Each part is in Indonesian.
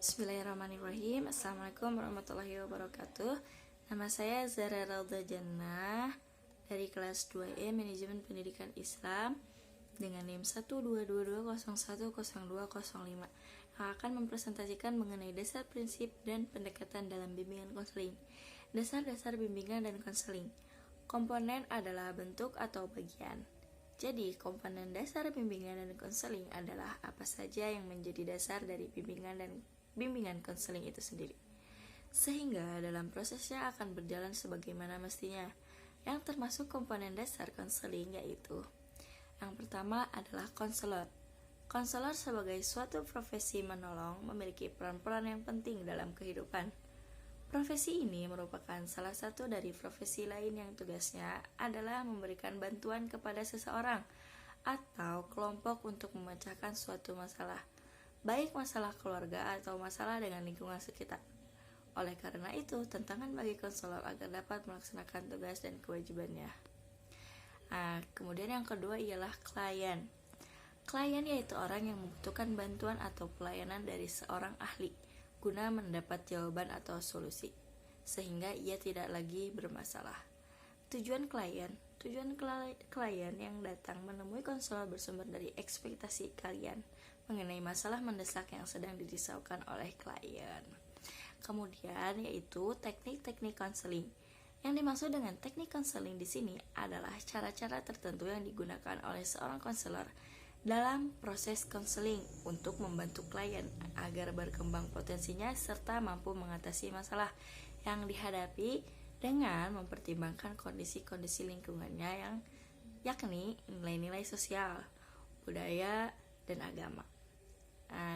Bismillahirrahmanirrahim. Assalamualaikum warahmatullahi wabarakatuh. Nama saya Zara Ralda Jannah dari kelas 2E Manajemen Pendidikan Islam dengan NIM 12220102005 yang akan mempresentasikan mengenai dasar prinsip dan pendekatan dalam bimbingan konseling. Dasar-dasar bimbingan dan konseling. Komponen adalah bentuk atau bagian. Jadi, komponen dasar bimbingan dan konseling adalah apa saja yang menjadi dasar dari bimbingan konseling itu sendiri. Sehingga dalam prosesnya akan berjalan sebagaimana mestinya. Yang termasuk komponen dasar konseling yaitu yang pertama adalah konselor. Konselor sebagai suatu profesi menolong memiliki peran-peran yang penting dalam kehidupan. Profesi ini merupakan salah satu dari profesi lain yang tugasnya adalah memberikan bantuan kepada seseorang atau kelompok untuk memecahkan suatu masalah, baik masalah keluarga atau masalah dengan lingkungan sekitar. Oleh karena itu, tantangan bagi konselor agar dapat melaksanakan tugas dan kewajibannya. Kemudian yang kedua ialah klien. Klien yaitu orang yang membutuhkan bantuan atau pelayanan dari seorang ahli guna mendapat jawaban atau solusi, sehingga ia tidak lagi bermasalah. Tujuan klien yang datang menemui konselor bersumber dari ekspektasi kalian mengenai masalah mendesak yang sedang dirisaukan oleh klien. Kemudian yaitu teknik-teknik konseling. Yang dimaksud dengan teknik konseling di sini adalah cara-cara tertentu yang digunakan oleh seorang konselor dalam proses konseling untuk membantu klien agar berkembang potensinya serta mampu mengatasi masalah yang dihadapi dengan mempertimbangkan kondisi-kondisi lingkungannya yang yakni nilai-nilai sosial, budaya, dan agama.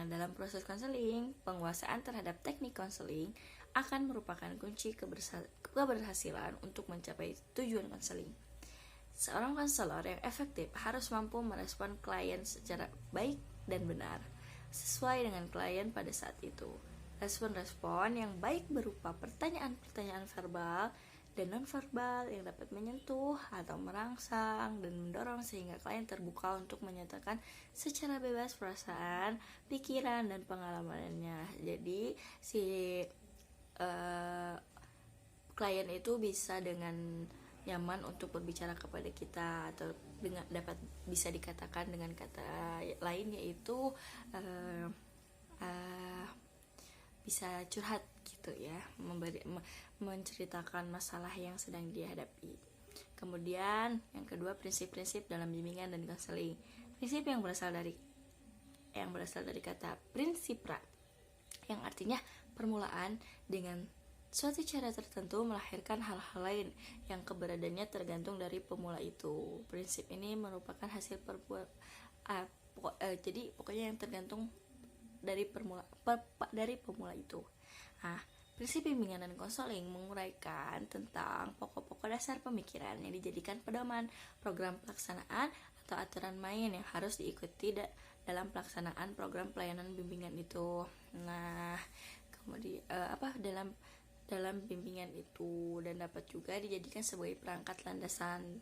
Dalam proses konseling, penguasaan terhadap teknik konseling akan merupakan kunci keberhasilan untuk mencapai tujuan konseling. Seorang konselor yang efektif harus mampu merespon klien secara baik dan benar, sesuai dengan klien pada saat itu. Respon-respon yang baik berupa pertanyaan-pertanyaan verbal dan non-verbal yang dapat menyentuh atau merangsang dan mendorong sehingga klien terbuka untuk menyatakan secara bebas perasaan, pikiran, dan pengalamannya. Jadi klien itu bisa dengan nyaman untuk berbicara kepada kita atau bisa dikatakan dengan kata lain yaitu bisa curhat gitu ya, menceritakan masalah yang sedang dihadapi. Kemudian yang kedua, prinsip-prinsip dalam bimbingan dan konseling. Prinsip yang berasal dari kata prinsipra yang artinya permulaan dengan suatu cara tertentu melahirkan hal-hal lain yang keberadaannya tergantung dari pemula itu. Prinsip ini merupakan hasil jadi pokoknya yang tergantung dari pemula itu. Prinsip bimbingan dan konseling menguraikan tentang pokok-pokok dasar pemikiran yang dijadikan pedoman program pelaksanaan atau aturan main yang harus diikuti dalam pelaksanaan program pelayanan bimbingan itu. Kemudian dalam bimbingan itu dan dapat juga dijadikan sebagai perangkat landasan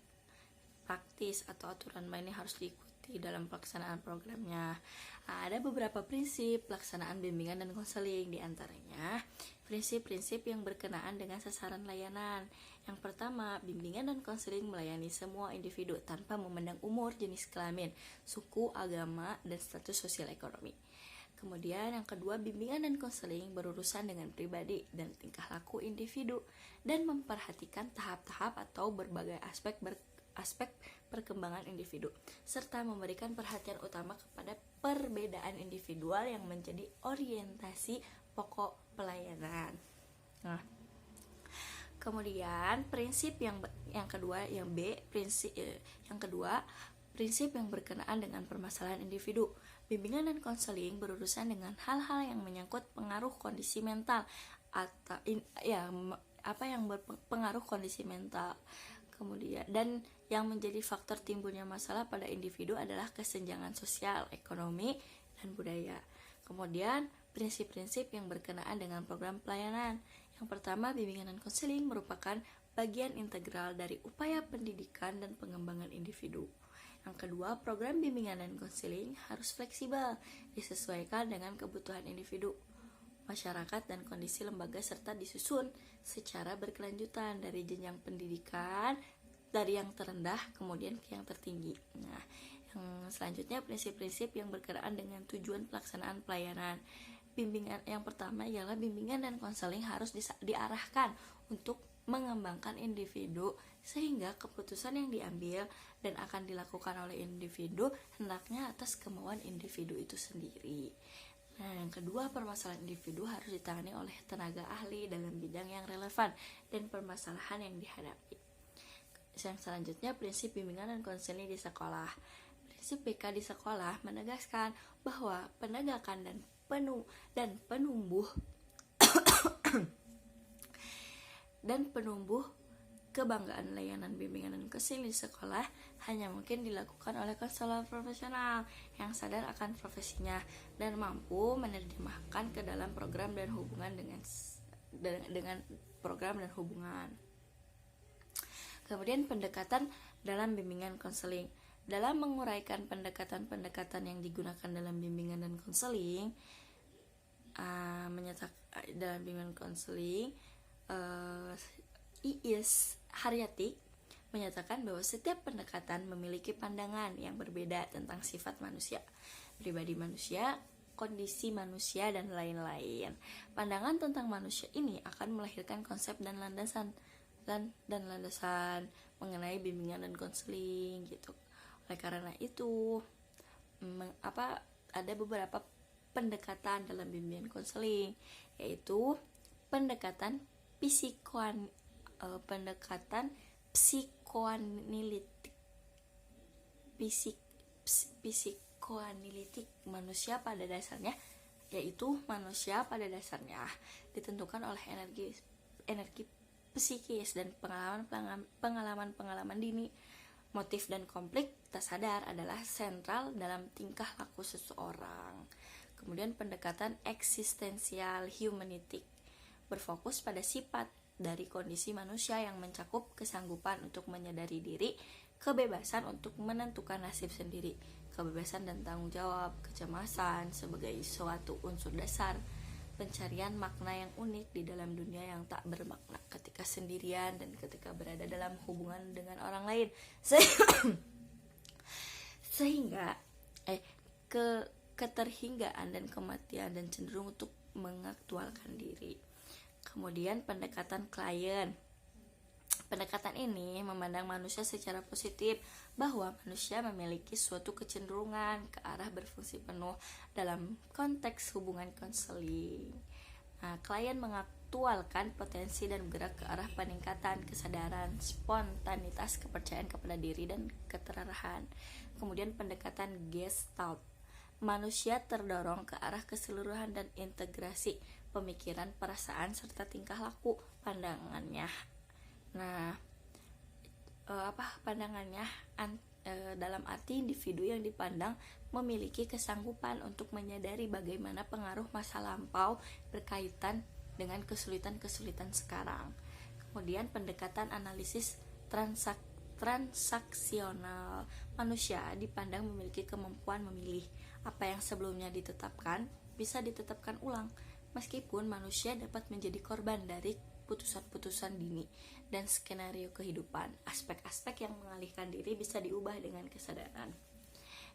praktis atau aturan main yang harus diikuti dalam pelaksanaan programnya. Ada beberapa prinsip pelaksanaan bimbingan dan konseling, di antaranya prinsip-prinsip yang berkenaan dengan sasaran layanan. Yang pertama, bimbingan dan konseling melayani semua individu tanpa memandang umur, jenis kelamin, suku, agama, dan status sosial ekonomi. Kemudian yang kedua, bimbingan dan konseling berurusan dengan pribadi dan tingkah laku individu dan memperhatikan tahap-tahap atau berbagai aspek perkembangan individu serta memberikan perhatian utama kepada perbedaan individual yang menjadi orientasi pokok pelayanan. Kemudian prinsip yang kedua prinsip yang berkenaan dengan permasalahan individu. Bimbingan dan konseling berurusan dengan hal-hal yang menyangkut pengaruh kondisi mental atau yang berpengaruh kondisi mental. Kemudian dan yang menjadi faktor timbulnya masalah pada individu adalah kesenjangan sosial, ekonomi, dan budaya. Kemudian prinsip-prinsip yang berkenaan dengan program pelayanan. Yang pertama, bimbingan dan konseling merupakan bagian integral dari upaya pendidikan dan pengembangan individu. Yang kedua, program bimbingan dan konseling harus fleksibel, disesuaikan dengan kebutuhan individu. masyarakat, dan kondisi lembaga, serta disusun secara berkelanjutan dari jenjang pendidikan dari yang terendah kemudian ke yang tertinggi. Nah, yang selanjutnya prinsip-prinsip yang berkenaan dengan tujuan pelaksanaan pelayanan. Bimbingan yang pertama ialah bimbingan dan konseling harus diarahkan untuk mengembangkan individu sehingga keputusan yang diambil dan akan dilakukan oleh individu hendaknya atas kemauan individu itu sendiri. Nah, yang kedua, permasalahan individu harus ditangani oleh tenaga ahli dalam bidang yang relevan dan permasalahan yang dihadapi. Yang selanjutnya, prinsip bimbingan dan konseling di sekolah. Prinsip BK di sekolah menegaskan bahwa penegakan dan penumbuh kebanggaan layanan bimbingan dan konseling di sekolah hanya mungkin dilakukan oleh konselor profesional yang sadar akan profesinya dan mampu menerjemahkan ke dalam program dan hubungan dengan program dan hubungan. Kemudian pendekatan dalam bimbingan konseling. Dalam menguraikan pendekatan-pendekatan yang digunakan dalam bimbingan dan konseling, dalam bimbingan konseling, Iis Haryati menyatakan bahwa setiap pendekatan memiliki pandangan yang berbeda tentang sifat manusia, pribadi manusia, kondisi manusia, dan lain-lain. Pandangan tentang manusia ini akan melahirkan konsep dan landasan mengenai bimbingan dan konseling gitu. Oleh karena itu, ada beberapa pendekatan dalam bimbingan konseling, yaitu pendekatan psikoanalitik manusia pada dasarnya, yaitu manusia pada dasarnya ditentukan oleh energi psikis dan pengalaman dini. Motif dan konflik tak sadar adalah sentral dalam tingkah laku seseorang. Kemudian pendekatan eksistensial humanitik berfokus pada sifat dari kondisi manusia yang mencakup kesanggupan untuk menyadari diri, kebebasan untuk menentukan nasib sendiri, kebebasan dan tanggung jawab, kecemasan sebagai suatu unsur dasar, pencarian makna yang unik di dalam dunia yang tak bermakna ketika sendirian dan ketika berada dalam hubungan dengan orang lain, sehingga keterhinggaan dan kematian dan cenderung untuk mengaktualkan diri. Kemudian pendekatan klien. Pendekatan ini memandang manusia secara positif, bahwa manusia memiliki suatu kecenderungan ke arah berfungsi penuh dalam konteks hubungan konseling. Nah, klien mengaktualkan potensi dan bergerak ke arah peningkatan kesadaran, spontanitas, kepercayaan kepada diri, dan keterarahan. Kemudian pendekatan Gestalt. Manusia terdorong ke arah keseluruhan dan integrasi pemikiran, perasaan, serta tingkah laku pandangannya. Nah, pandangannya dalam arti individu yang dipandang memiliki kesanggupan untuk menyadari bagaimana pengaruh masa lampau berkaitan dengan kesulitan-kesulitan sekarang. Kemudian pendekatan analisis transaksional. Manusia dipandang memiliki kemampuan memilih. Apa yang sebelumnya ditetapkan bisa ditetapkan ulang, meskipun manusia dapat menjadi korban dari putusan-putusan dini dan skenario kehidupan. Aspek-aspek yang mengalihkan diri bisa diubah dengan kesadaran.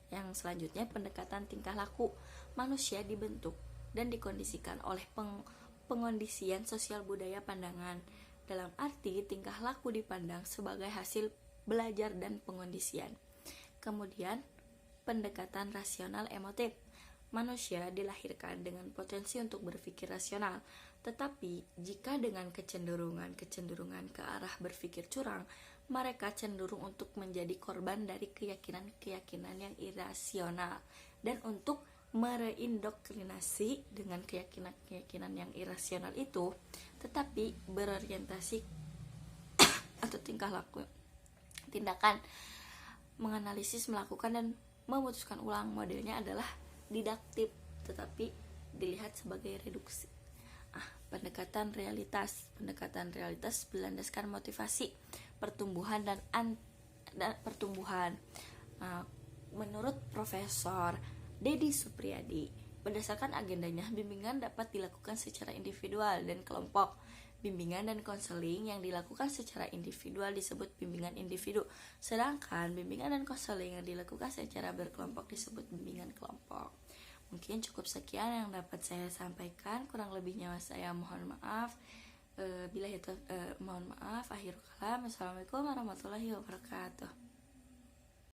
Yang selanjutnya, pendekatan tingkah laku. Manusia dibentuk dan dikondisikan oleh pengondisian sosial budaya pandangan. Dalam arti, tingkah laku dipandang sebagai hasil belajar dan pengondisian. Kemudian, pendekatan rasional emotif. Manusia dilahirkan dengan potensi untuk berpikir rasional, tetapi jika dengan kecenderungan ke arah berpikir curang, mereka cenderung untuk menjadi korban dari keyakinan-keyakinan yang irasional dan untuk mereindoktrinasi dengan keyakinan-keyakinan yang irasional itu, tetapi berorientasi atau tingkah laku, tindakan, menganalisis, melakukan, dan memutuskan ulang. Modelnya adalah didaktif, tetapi dilihat sebagai reduksi. Pendekatan realitas berlandaskan motivasi, pertumbuhan dan pertumbuhan. Menurut Profesor Dedi Supriyadi, Berdasarkan agendanya, bimbingan dapat dilakukan secara individual dan kelompok. Bimbingan dan konseling yang dilakukan secara individual disebut bimbingan individu, sedangkan bimbingan dan konseling yang dilakukan secara berkelompok disebut bimbingan kelompok. Mungkin cukup sekian yang dapat saya sampaikan, kurang lebihnya saya mohon maaf. Bila itu mohon maaf. Akhirul kalam. Assalamualaikum warahmatullahi wabarakatuh.